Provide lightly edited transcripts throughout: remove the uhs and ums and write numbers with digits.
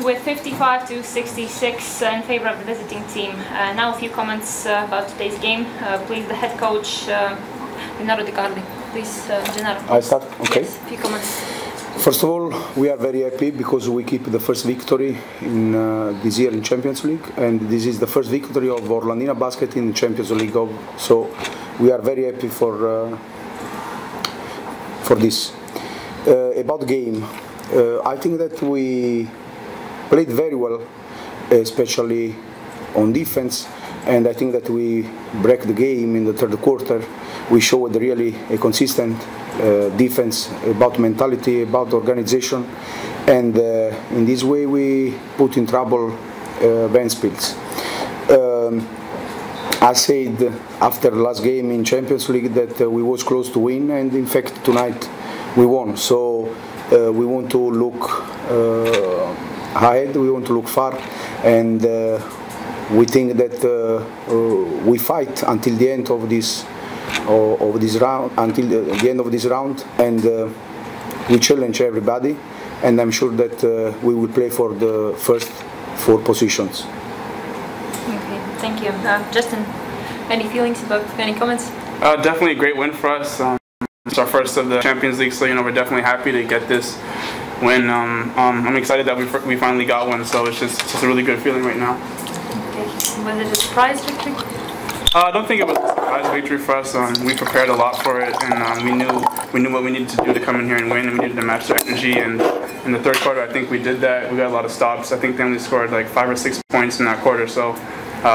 with 55 to 66 in favor of the visiting team. Now a few comments about today's game. Please, the head coach, Gennaro De Carli. Please, Gennaro. I start? Okay. Yes, a few comments. First of all, we are very happy because we keep the first victory in this year in Champions League, and this is the first victory of Orlandina Basket in Champions League. So we are very happy for this. About the game, I think that we played very well, especially on defense, and I think that we break the game in the third quarter. We showed really a consistent defense about mentality, about organization, and in this way we put in trouble Ventspils. I said after the last game in Champions League that we was close to win, and in fact tonight we won. So we want to look ahead, we want to look far, and we think that we fight until the end of this round, until the end of this round, and we challenge everybody, and I'm sure that we will play for the first 4 positions. Okay, thank you. Justin, any feelings about any comments? Definitely a great win for us. It's our first of the Champions League, so we're definitely happy to get this win. I'm excited that we finally got one, so it's just a really good feeling right now. Okay. Was it a surprise victory? I don't think it was a surprise victory for us. We prepared a lot for it, and we knew what we needed to do to come in here and win, and we needed to match their energy. And in the third quarter, I think we did that. We got a lot of stops. I think they only scored like 5 or 6 points in that quarter, so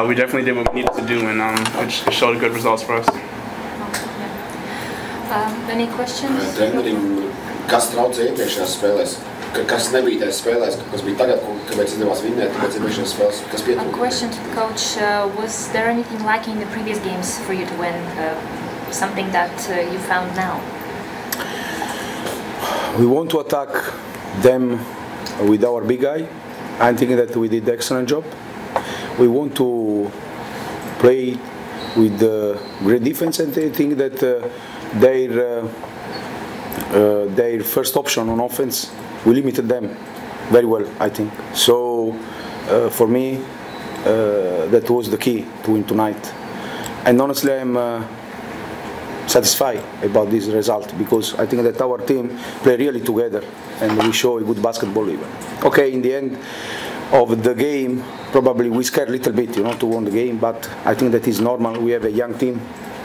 we definitely did what we needed to do, and it showed good results for us. Any questions? Trenerim, kas traucēja iepriekšējās spēlēs? Kas nebija tajās spēlēs? Kas bija tagad, kāpēc izdevās vinnēt, kāpēc iepriekšējās spēlēs? Kas pietrūka? A question to the coach. Was there anything lacking in the previous games for you to win? Something that you found now? We want to attack them with our big guy. I think that we did an excellent job. We want to play with great defense, and I think that their first option on offense, we limited them very well, I think. So for me, that was the key to win tonight. And honestly, I'm satisfied about this result because I think that our team play really together and we show a good basketball even. Okay, in the end of the game, probably we scared a little bit, to win the game, but I think that is normal. We have a young team,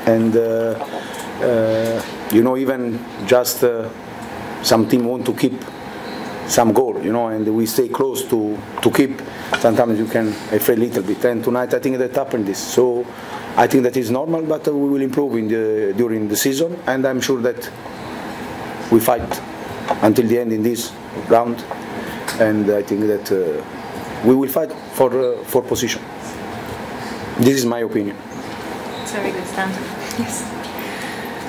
and even just some team want to keep some goal, and we stay close to keep. Sometimes you can afraid a little bit, and tonight I think that happened this. So I think that is normal, but we will improve during the season, and I'm sure that we fight until the end in this round, and I think that we will fight for position. This is my opinion. It's a very good stand. Yes.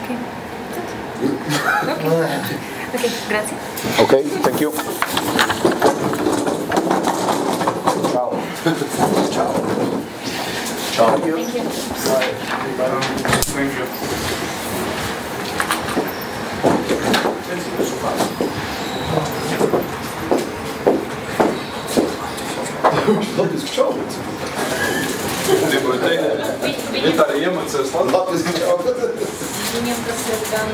Okay. Okay, grazie. Okay, thank you. Ciao. Ciao. Ciao. Thank you. Thank you. Latvijas čauds. Gribu teikt, ir arī iemācījās Latvijas čauds. Viņam tas ir gan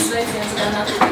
sveiciens, gan atpakaļ.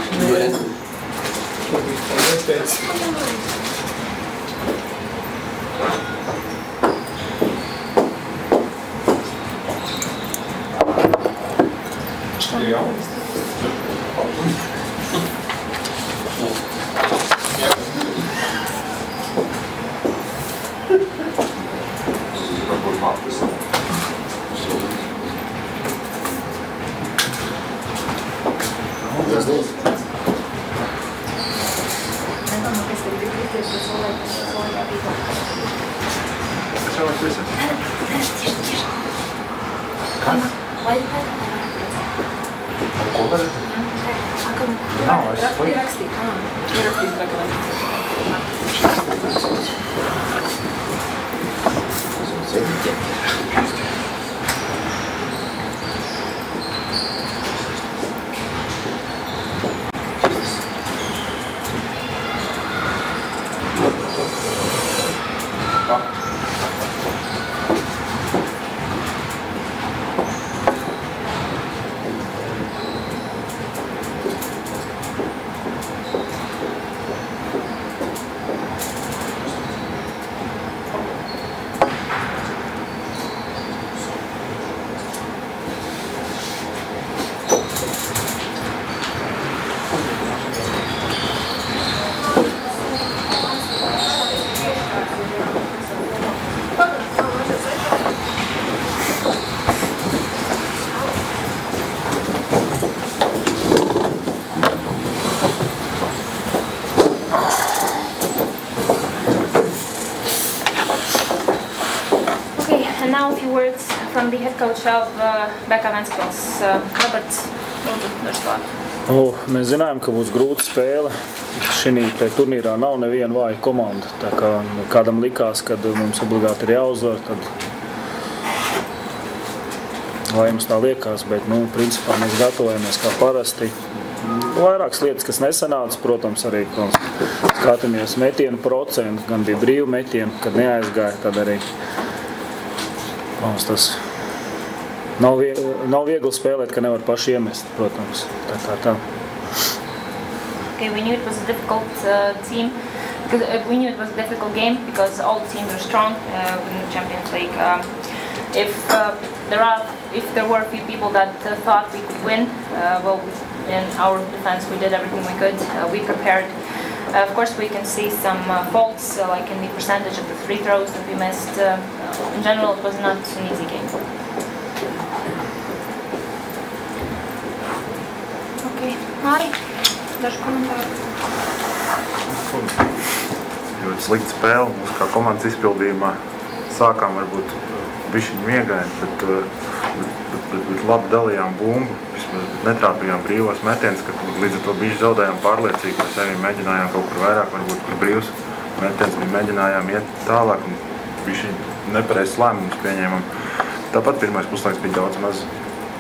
from the head coach of Ventspils. Robert, Mēs zinājām, ka būs grūta spēle. Šī turnīrā nav neviena vāja komanda. Tā kā kādam likās, ka mums obligāti ir jāuzvar, tad lai mums tā liekas, bet principā mēs gatavojamies kā parasti. Vairākas lietas, kas nesanāca, protams, arī skatāmies metienu procentu, gan bija brīvu metienu, kad neaizgāja, tad arī tas nav viegli spēlēt, ka nevar paši iemest, protams. Tā. Okay, we knew it was a difficult team. We knew it was a difficult game because all the teams are strong in the Champions League. If there were a few people that thought we could win, in our defense we did everything we could. We prepared. Of course, we can see some faults, like in the percentage of the free throws that we missed. In general, it was not an easy game. Okay, Mari, daži komentāri. Ļoti slikta spēle. Mums kā komandas izpildījumā sākām varbūt bišķiņi miegaini, bet labi dalījām bumbu. Netrāpījām brīvos metienus, ka līdz ar to bišķi zaudējām pārliecīgi. Mēs arī mēģinājām kaut kur vairāk, varbūt kur brīvs metiens bija, mēģinājām iet tālāk un bišķi nepareizs lēmumus pieņēmām. Tāpat pirmais puslaiks bija daudz maz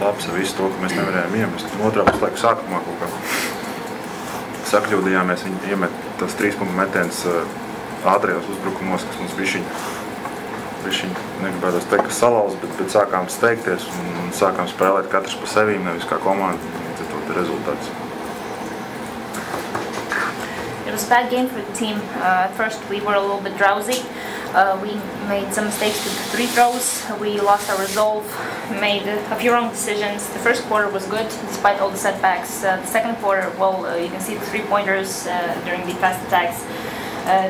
labs ar visu to, ka mēs nevarējām iemest. Otrā puslaika sākumā kaut kā sakļūdījāmies, viņi iemet tas 3 punktu metiens ātrajos uzbrukumos, kas mums bišķiņ negribētos teikt, ka salauz, bet sākām steigties un sākām spēlēt katrs pa sevīm, nevis kā komanda, līdz ar to rezultāts. It was a bad game for the team. At first we were a little bit drowsy. We made some mistakes with the free throws. We lost our resolve, made a few wrong decisions. The first quarter was good despite all the setbacks. The second quarter, you can see the 3-pointers during the fast attacks.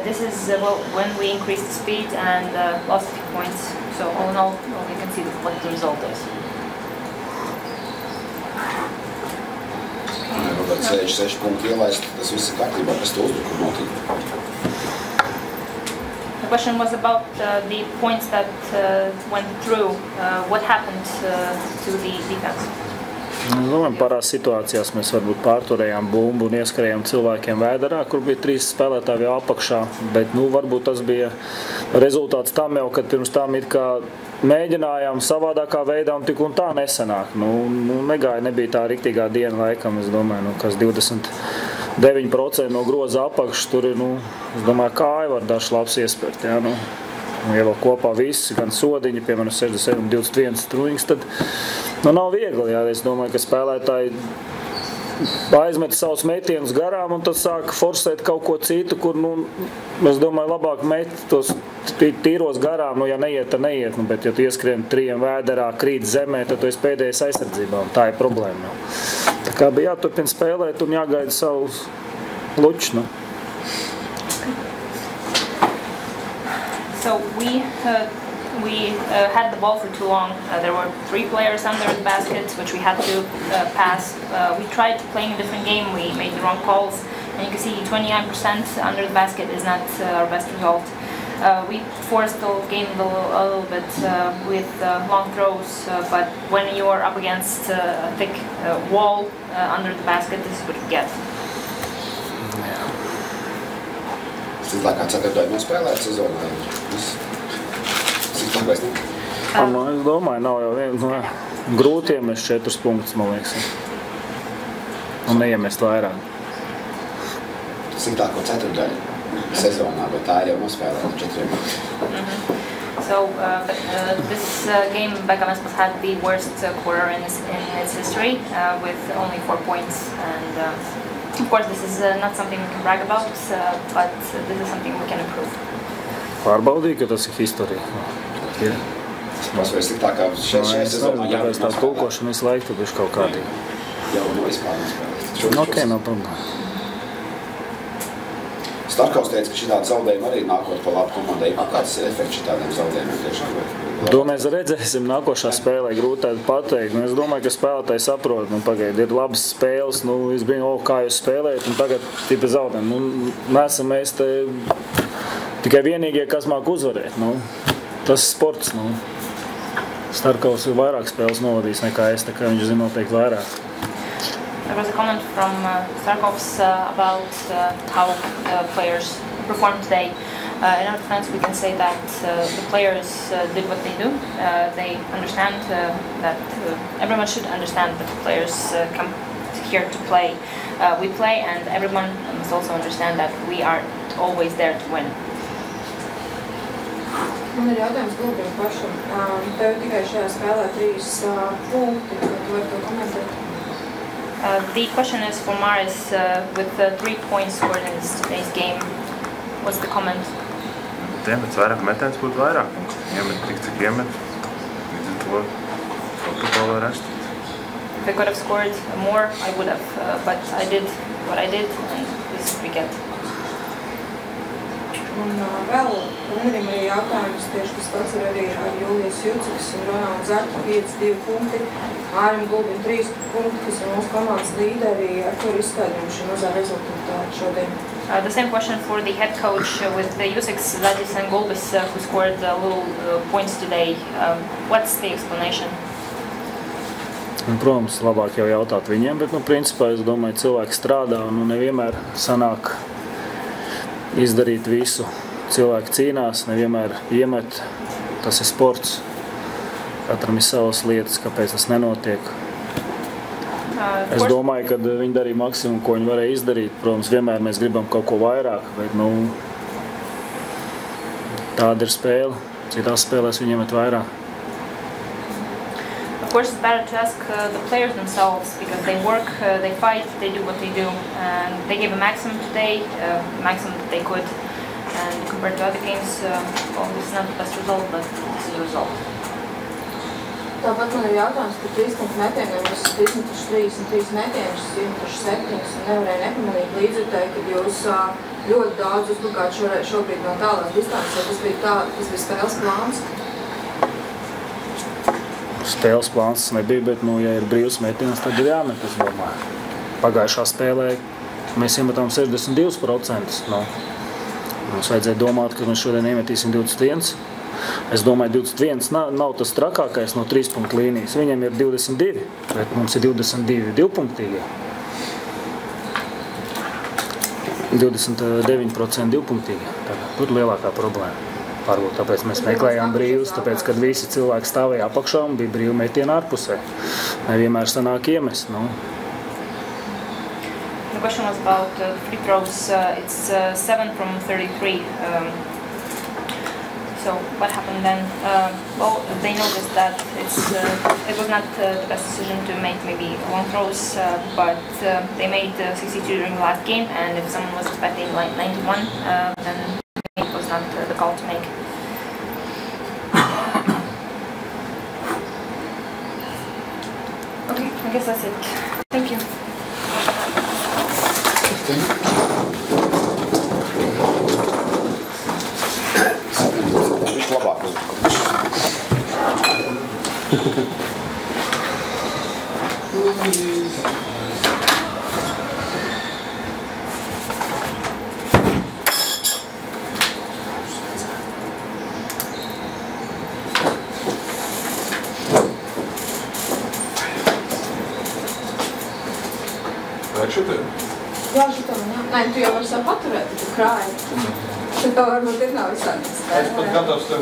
This is when we increased the speed and lost a few points. So all in all, you can see what the result is. Roberts 6 punkti ielaist, tas viss ir kārtībā, kas to uzbrukumu notika? The question was about the points that went through. What happened to the defense? Parās situācijās mēs varbūt pārturējām bumbu un ieskrējām cilvēkiem vēderā, kur bija 3 spēlētāji jau apakšā, bet varbūt tas bija rezultāts tam jau, kad pirms tam it kā mēģinājām savādākā veidā un tik un tā nesanāk. Nebija tā riktīgā diena laikam, es domāju, kas 29% no groza apakšas, tur ir, es domāju, kāja var dažs labs iespērt, jā, ja vēl kopā visi, gan sodiņi, piemēram, 67, 21 trūņas, tad nav viegli, jā. Es domāju, ka spēlētāji aizmet savus metienus garām un tad sāk forsēt kaut ko citu, kur, es domāju, labāk met tos tīros garām, ja neiet, tad neiet, bet ja tu ieskrien 3 vēderā, krīt zemē, tad tu esi pēdējais aizsardzībā, un tā ir problēma. Tā kā bija jāturpina spēlēt un jāgaida savu luču. So we had the ball for too long. There were 3 players under the basket, which we had to pass. We tried playing a different game. We made the wrong calls, and you can see 29% under the basket is not our best result. We forced the game a little bit with long throws, but when you are up against a thick wall under the basket, this is what you get. Slitlākā ceturtajā nospēlēt sezonā. Slitlākais ne? Es domāju, nav jau grūti iemest 4 punktus, man liekas. Un neiemest vairāk. Slitlāko ceturtajā sezonā, bet tā ir jau nospēlēta 4 punktus. So this game, Ventspils had the worst quarter in its history with only 4 points. And of course, this is not something we can brag about, but this is something we can improve. Pārbaudīja, ka tas ir historija. Tas vai sliktākā šajā sezonā jābūt tā tulkošana visu laiku, tad viņš kaut kādīgi. Jau no vispār nespēlēt. Ok, nav problēma. Starkaus teica, ka šitādi zaudējumi arī nākot pa labu komandai. Kāds ir efekts šitādiem zaudējumiem tiešām? To mēs redzēsim nākošā spēlē, grūti pateikt. Es domāju, ka spēlētāji saprot, pagaidi, ir labas spēles, es biju, kā jūs spēlējat, un tagad tipa zaudējumi. Nesam mēs te tikai vienīgie, kas māk uzvarēt. Tas sports. Starkovs ir vairāk spēles novadījis nekā es, tā kā viņš zina noteikti vairāk. There was a comment from Starkovs about how players performed today. In our defense, we can say that the players did what they do. They understand that everyone should understand that the players come here to play. We play, and everyone must also understand that we aren't always there to win. Man ir jautājums Gulbim pašam. Tev tikai šajā spēlē 3 punkti, kad tu vari to komentēt? The question is for Maris, with 3 points scored in today's game. What's the comment? Iemet vairāk metens būtu vairāk. Iemet tik, cik iemet. Līdz ar to protokolā rest. If I could have scored more, I would have, but I did what I did, and this is what we get. Un vēl Lemrim arī jautājums, tieši tas pats ir arī ar Jūlijas Juciks un Ronaldu Zaķu 5-2 punkti. Ārim Gulbim 3 punkti, kas ir mūsu komandas līderi, ar ko ir izskaidrojumi šī mazā rezultātā šodien. The same question for the head coach with the Jusiks, Zadis and Gulbis who scored little points today. What's the explanation? Un, protams, labāk jau jautāt viņiem, bet, principā, es domāju, cilvēki strādā un nevienmēr sanāk izdarīt visu. Cilvēki cīnās, nevienmēr iemet. Tas ir sports. Katram ir savas lietas, kāpēc tas nenotiek. Es domāju, ka viņi darīja maksimumu, ko viņi varēja izdarīt. Protams, vienmēr mēs gribam kaut ko vairāk, bet, tāda ir spēle. Citās spēlēs viņi iemet vairāk. Of course, it's better to ask the players themselves because they work, they fight, they do what they do, and they gave a maximum today, maximum that they could. And compared to other games, well, this is not the best result, but this is the result. Tāpat man ir jautājums par 3 punktu metieniem. Jūs 33 metienus, 7 un nevarēja nepamanīt līdzjutēji, kad jūs ļoti daudz uzbrukāt šobrīd no tālās distances. Tas bija spēles plāns. Spēles plāns nebija, bet, ja ir brīvs metiens, tad ir jāmet, es domāju. Pagājušā spēlē mēs iemetām 62%. Mums vajadzēja domāt, ka mēs šodien iemetīsim 21. Es domāju, 21 nav tas trakākais no 3 punktu līnijas. Viņam ir 22, bet mums ir 22 divpunktīgie. 29% divpunktīgie. Tur ir lielākā problēma. Varbūt tāpēc mēs meklējām brīvus, tāpēc, kad visi cilvēki stāvēja apakšā un bija brīvi metieni ārpusē. Nevienmēr sanāk iemest. The question was about free throws. It's 7 from 33. So what happened then? Well, they noticed that it was not the best decision to make maybe long throws, but they made 62 during the last game, and if someone was expecting like 91, then it was not the call to make. Okay, I guess that's it. Thank you. Jā, šitam, jā. Nē, tu jau vari savu paturēt, tu krāji. Šitā varbūt ir nav visādi. Es pat gatavs tev